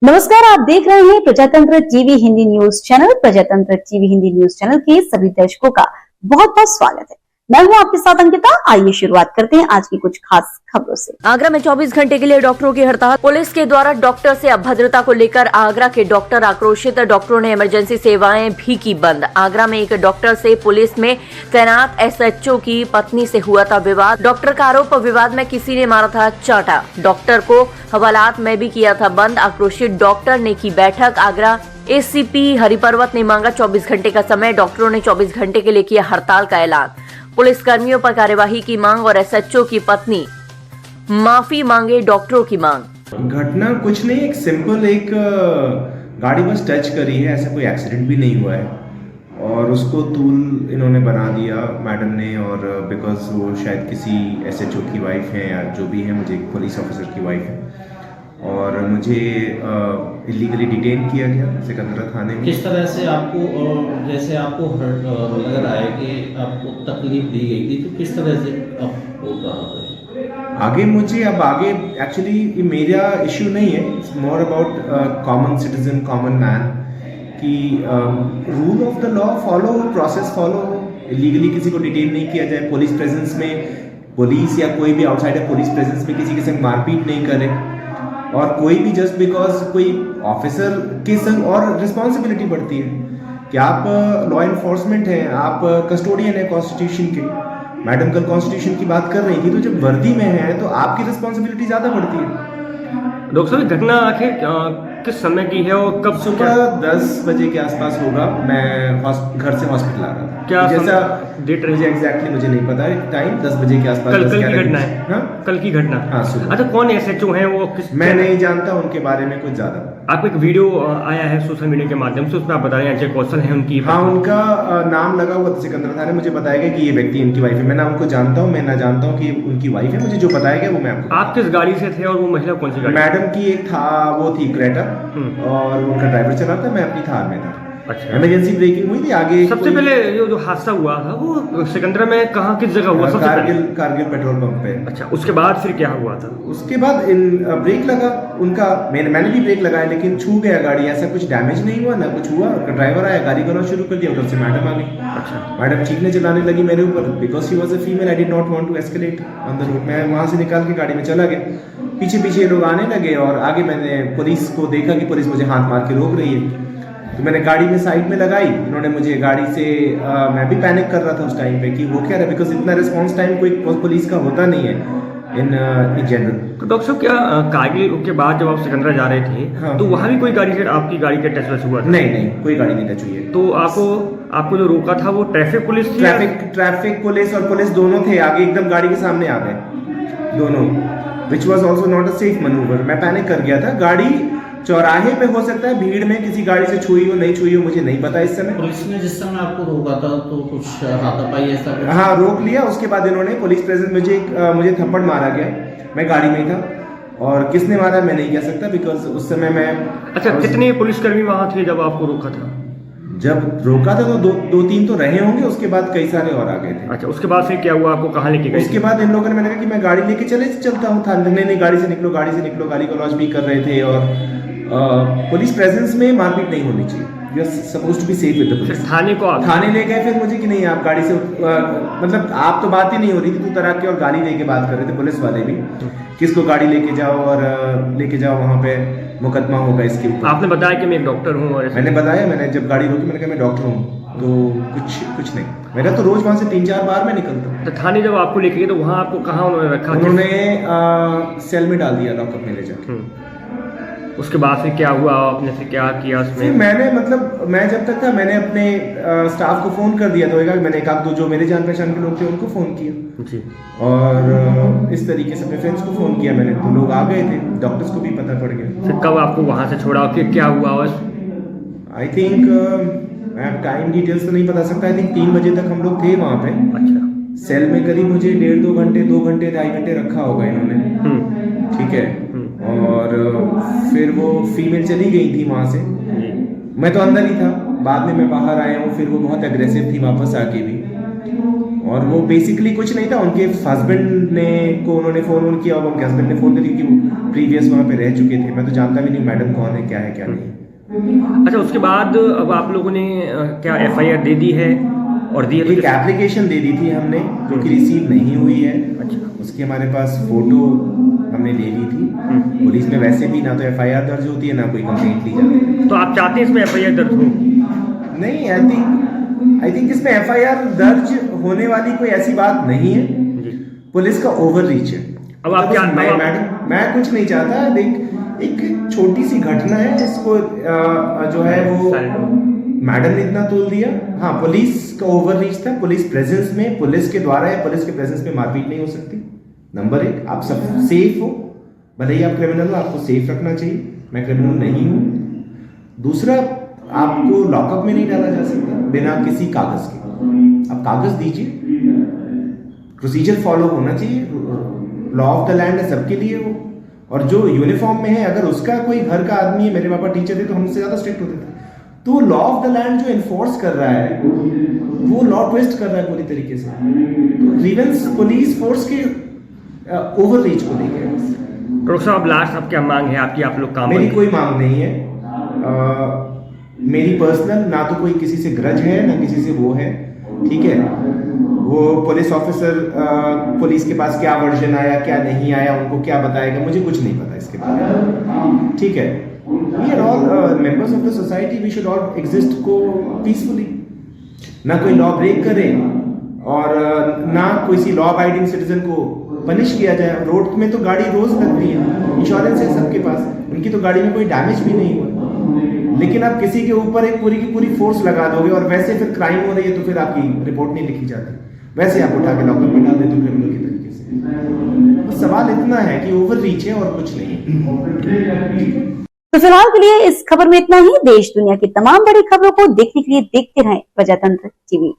नमस्कार, आप देख रहे हैं प्रजातंत्र टीवी हिंदी न्यूज चैनल। प्रजातंत्र टीवी हिंदी न्यूज चैनल के सभी दर्शकों का बहुत बहुत स्वागत है। मैं हूं आपके साथ अंकिता। आइए शुरुआत करते हैं आज की कुछ खास खबरों से। आगरा में 24 घंटे के लिए डॉक्टरों की हड़ताल। पुलिस के द्वारा डॉक्टर से अभद्रता को लेकर आगरा के डॉक्टर आक्रोशित। डॉक्टरों ने इमरजेंसी सेवाएं भी की बंद। आगरा में एक डॉक्टर से पुलिस में तैनात एसएचओ की पत्नी से हुआ था विवाद। डॉक्टर का आरोप, विवाद में किसी ने मारा था चांटा। डॉक्टर को हवालात में भी किया था बंद। आक्रोशित डॉक्टर ने की बैठक। आगरा एसीपी हरिपर्वत ने मांगा 24 घंटे का समय। डॉक्टरों ने 24 घंटे के लिए किया हड़ताल का ऐलान। पुलिस कर्मियों पर कार्यवाही की मांग और एसएचओ की पत्नी माफी मांगे, डॉक्टरों की मांग। घटना कुछ नहीं, एक सिंपल गाड़ी बस टच करी है, ऐसा कोई एक्सीडेंट भी नहीं हुआ है और उसको तूल इन्होंने बना दिया मैडम ने। और बिकॉज वो शायद किसी एसएचओ की वाइफ है या जो भी है, मुझे एक पुलिस ऑफिसर की वाइफ है और मुझे इलीगली डिटेन किया गया सिकंदरा थाने में। किस तरह से आपको, जैसे आपको लग रहा है कि आपको तकलीफ दी गई थी, तो किस तरह से आपको कहा आगे मुझे आगे एक्चुअली मेरा इश्यू नहीं है, it's more about common citizen, common man कि rule of the law follow, process follow. Illegally किसी को डिटेन नहीं किया जाए, पुलिस प्रेजेंस में, पुलिस या कोई भी आउटसाइडर पुलिस प्रेजेंस में किसी के संग मारपीट नहीं करे और कोई भी जस्ट बिकॉज कोई ऑफिसर के संग, और रिस्पॉन्सिबिलिटी बढ़ती है कि आप लॉ इन्फोर्समेंट हैं, आप कस्टोडियन है कॉन्स्टिट्यूशन के। मैडम कल कॉन्स्टिट्यूशन की बात कर रही थी, तो जब वर्दी में है तो आपकी रिस्पॉन्सिबिलिटी ज़्यादा बढ़ती है। डॉक्टर साहब, घटना आखिर किस समय की है और कब? सुबह 10 बजे के आसपास होगा। मैं घर से हॉस्पिटल आ रहा था। क्या जैसा डेट मुझे एग्जैक्टली मुझे नहीं पता है टाइम, 10 बजे के आसपास। कल की घटना है? हाँ, कल की घटना। हाँ, सुबह। अच्छा, कौन एसएचओ है वो? मैं नहीं जानता उनके बारे में कुछ ज्यादा। आपको एक वीडियो आया है सोशल मीडिया के माध्यम से, उसमें आप बता रहे हैं अजय कौशल है उनकी। हाँ, उनका नाम लगा हुआ था सिकंदरा थाने। मुझे बताया गया कि ये व्यक्ति इनकी वाइफ है। मैं ना उनको जानता हूँ, मैं ना जानता हूँ कि उनकी वाइफ है। मुझे जो बताया गया वो मैं आपको। आप किस गाड़ी से थे और वो महिला कौन सी गाड़ी? मैडम की एक था, वो थी क्रेटा और उनका ड्राइवर चला था, मैं अपनी थार में था। अच्छा, इमरजेंसी ब्रेकिंग हुई थी आगे। सबसे पहले जो हादसा हुआ था वो सिकंदरा में कहाँ, किस जगह हुआ? सबसे कारगिल पेट्रोल पंप पे। अच्छा, उसके बाद फिर क्या हुआ था? उसके बाद ब्रेक लगा उनका, मैंने भी ब्रेक लगाया लेकिन छू गया गाड़ी। ऐसा कुछ डैमेज नहीं हुआ, ना कुछ हुआ। ड्राइवर आया, गाड़ी करना शुरू कर दिया, उधर से मैडम आ गई। अच्छा, मैडम चीखने चिल्लाने लगी मेरे ऊपर because she was a female. I did not want to escalate on the road. मैं वहाँ से निकाल के गाड़ी में चला गया। पीछे पीछे लोग आने लगे और आगे मैंने पुलिस को देखा कि पुलिस मुझे हाथ मार के रोक रही है, तो मैंने गाड़ी में साइड में लगाई। इन्होंने मुझे गाड़ी से मैं भी पैनिक कर रहा था उस टाइम पे कि वो क्या है, बिकॉज इतना रिस्पॉन्स टाइम कोई पुलिस का होता नहीं है इन जनरल। तो डॉक्टर साहब, क्या कारगिल के बाद जब आप सिकंदरा जा रहे थे, हाँ, तो वहाँ भी कोई गाड़ी से आपकी गाड़ी के टच हुआ था? नहीं, कोई गाड़ी नहीं टच हुई है। तो आपको जो रोका था वो ट्रैफिक पुलिस थी? ट्रैफिक पुलिस और पुलिस दोनों थे आगे, एकदम गाड़ी के सामने आ गए दोनों, which was also not a safe manoeuvre. मैं पैनिक कर गया था। गाड़ी चौराहे पे हो सकता है भीड़ में किसी गाड़ी से छुई हो, नहीं छुई हो, मुझे नहीं पता इस समय। पुलिस ने जिस समय आपको रोका था तो कुछ हाथापाई ऐसा? हाँ, रोक लिया। उसके बाद इन्होंने पुलिस प्रेजेंस मुझे थप्पड़ मारा गया। मैं गाड़ी में था और किसने मारा मैं नहीं कह सकता बिकॉज उस समय मैं। अच्छा, कितने पुलिसकर्मी वहाँ थे जब आपको रोका था? जब रोका था तो दो तीन तो रहे होंगे, उसके बाद कई सारे और आ गए थे। अच्छा, उसके बाद फिर क्या हुआ? आपको कहाँ लेके गए? उसके बाद इन लोगों ने मैंने कहा कि मैं गाड़ी लेके चलता हूँ। नहीं, गाड़ी से निकलो, गाड़ी से निकलो। गाली गलौज भी कर रहे थे और पुलिस प्रेजेंस में मारपीट नहीं होनी चाहिए। You are supposed to be safe with the police. थाने ले गए फिर मुझे कि नहीं आप गाड़ी से मतलब आप तो बात ही नहीं हो रही थी, तू तराक के और गाड़ी लेके बात कर रहे थे पुलिस वाले भी, किसको गाड़ी लेके जाओ और लेके जाओ वहाँ पे मुकदमा होगा इसके ऊपर। आपने बताया कि मैं एक डॉक्टर हूँ और मैंने बताया, मैंने जब गाड़ी रोकी मैंने कहा मैं डॉक्टर हूँ, तो कुछ नहीं। मेरा तो रोज वहाँ से 3-4 बार मैं निकलता हूँ। तो थाने जब आपको लेके गए तो वहाँ आपको कहाँ उन्होंने रखा? उन्होंने सेल में डाल दिया, लॉकअप में ले जाके। उसके बाद फिर क्या हुआ? आपने फिर क्या किया उसमें? मैंने मतलब मैं जब तक था मैंने अपने स्टाफ को फ़ोन कर दिया था। मैंने एक आध दो जो मेरे जान पहचान के लोग थे उनको फ़ोन किया जी, और इस तरीके से अपने फ्रेंड्स को फ़ोन किया मैंने, तो लोग आ गए थे। डॉक्टर्स को भी पता पड़ गया। फिर कब आपको वहाँ से छोड़ा, फिर क्या हुआ? आई थिंक मैं टाइम डिटेल्स तो नहीं बता सकता। आई थिंक 3 बजे तक हम लोग थे वहाँ पे। अच्छा, सेल में करीब मुझे 1.5-2 घंटे 2 घंटे 2.5 घंटे रखा होगा इन्होंने। ठीक है, और फिर वो फीमेल चली गई थी वहाँ से। मैं तो अंदर ही था, बाद में मैं बाहर आया हूँ। फिर वो बहुत एग्रेसिव थी वापस आके भी और वो बेसिकली कुछ नहीं था, उनके हस्बैंड ने को उन्होंने फोन किया और उनके हस्बैंड ने फोन कर दिया कि वो प्रीवियस वहाँ पे रह चुके थे। मैं तो जानता भी नहीं मैडम कौन है क्या नहीं। अच्छा, उसके बाद अब आप लोगों ने क्या FIR दे दी है और दी है? एक एप्लीकेशन दे दी थी हमने जो कि रिसीव नहीं हुई है। अच्छा, उसके हमारे पास फोटो हमने ले ली थी। पुलिस में वैसे भी ना तो FIR दर्ज होती है ना कोई कंप्लेंट ली जाती है। तो आप चाहते हैं इसमें FIR दर्ज हो? नहीं, आई थिंक इसमें FIR दर्ज होने वाली कोई ऐसी बात नहीं है। जी। पुलिस का ओवर रीच है। अब आप क्या मैं कुछ नहीं चाहता। देख, एक छोटी सी घटना है, इसको जो है वो मैडम ने इतना तोल दिया। हाँ, पुलिस का ओवर रीच था। पुलिस प्रेजेंस में, पुलिस के द्वारा या पुलिस के प्रेजेंस में मारपीट नहीं हो सकती। नंबर 1, आप सब सेफ हो। भले ही आप क्रिमिनल हो, आपको सेफ रखना चाहिए। मैं क्रिमिनल नहीं हूँ। दूसरा, आपको लॉकअप में नहीं डाला जा सकता बिना किसी कागज के। आप कागज दीजिए, प्रोसीजर फॉलो होना चाहिए। लॉ ऑफ द लैंड है सबके लिए वो। और जो यूनिफॉर्म में है, अगर उसका कोई घर का आदमी है, मेरे पापा टीचर थे तो हमसे ज्यादा स्ट्रिक्ट होते थे। तो लॉ ऑफ द लैंड जो इन्फोर्स कर रहा है वो लॉ ट्विस्ट कर रहा है पूरी तरीके से। तो ग्रीवेंस पुलिस फोर्स के ओवर रीच को लेकर। डॉक्टर साहब, लास्ट अब क्या मांग है आपकी? आप लोग काम मेरी कोई मांग नहीं है। मेरी पर्सनल ना तो कोई किसी से ग्रज है ना किसी से वो है। ठीक है, वो पुलिस ऑफिसर पुलिस के पास क्या वर्जन आया क्या नहीं आया उनको क्या बताएगा, मुझे कुछ नहीं पता इसके बारे में। ठीक है, we are all members of the society, we should all exist को पीसफुली। ना कोई लॉ ब्रेक करे और ना कोई लॉ अबाइडिंग सिटीजन को पनिश किया जाए। रोड में तो गाड़ी रोज लगती है, इंश्योरेंस है सबके पास, उनकी तो गाड़ी में कोई डैमेज भी नहीं हुआ। लेकिन आप किसी के ऊपर एक पूरी की पूरी फोर्स लगा दोगे और वैसे फिर क्राइम हो रही है तो फिर आपकी रिपोर्ट नहीं लिखी जाती, वैसे आप उठा के लॉकअप में डाल देते हो क्रिमिनल के तरीके से। बस सवाल इतना है कि ओवर रीच है और कुछ नहीं है। तो फिलहाल के लिए इस खबर में इतना ही। देश दुनिया की तमाम बड़ी खबरों को देखने के लिए देखते रहें प्रजातंत्र टीवी।